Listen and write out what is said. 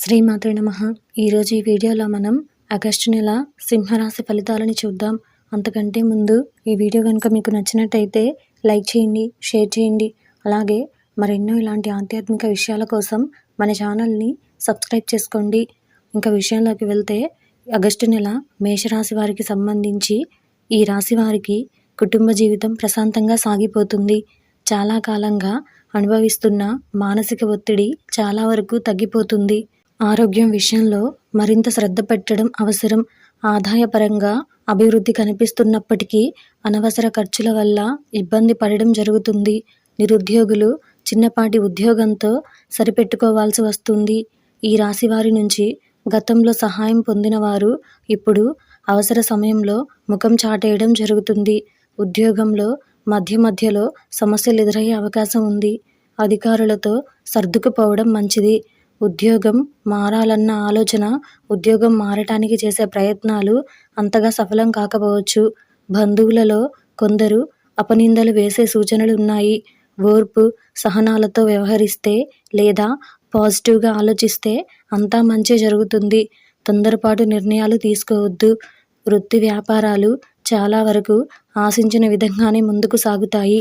శ్రీమాత్రే నమః. ఈరోజు ఈ వీడియోలో మనం ఆగస్టు నెల సింహరాశి ఫలితాలని చూద్దాం. అంతకంటే ముందు ఈ వీడియో కనుక మీకు నచ్చినట్టయితే లైక్ చేయండి, షేర్ చేయండి. అలాగే మరెన్నో ఇలాంటి ఆధ్యాత్మిక విషయాల కోసం మన ఛానల్ని సబ్స్క్రైబ్ చేసుకోండి. ఇంకా విషయంలోకి వెళ్తే ఆగస్టు నెల మేషరాశి వారికి సంబంధించి ఈ రాశి వారికి కుటుంబ జీవితం ప్రశాంతంగా సాగిపోతుంది. చాలా కాలంగా అనుభవిస్తున్న మానసిక ఒత్తిడి చాలా వరకు తగ్గిపోతుంది. ఆరోగ్యం విషయంలో మరింత శ్రద్ధ పెట్టడం అవసరం. ఆదాయపరంగా అభివృద్ధి కనిపిస్తున్నప్పటికీ అనవసర ఖర్చుల వల్ల ఇబ్బంది పడడం జరుగుతుంది. నిరుద్యోగులు చిన్నపాటి ఉద్యోగంతో సరిపెట్టుకోవాల్సి వస్తుంది. ఈ రాశి వారి నుంచి గతంలో సహాయం పొందిన వారు ఇప్పుడు అవసర సమయంలో ముఖం చాటేయడం జరుగుతుంది. ఉద్యోగంలో మధ్యలో సమస్యలు ఎదురయ్యే అవకాశం ఉంది. అధికారులతో సర్దుకుపోవడం మంచిది. ఉద్యోగం మారాలన్న ఆలోచన, ఉద్యోగం మారటానికి చేసే ప్రయత్నాలు అంతగా సఫలం కాకపోవచ్చు. బంధువులలో కొందరు అపనిందలు వేసే సూచనలు ఉన్నాయి. ఓర్పు, సహనాలతో వ్యవహరిస్తే లేదా పాజిటివ్గా ఆలోచిస్తే అంతా మంచి జరుగుతుంది. తొందరపాటు నిర్ణయాలు తీసుకోవద్దు. వృత్తి వ్యాపారాలు చాలా వరకు ఆశించిన విధంగానే ముందుకు సాగుతాయి.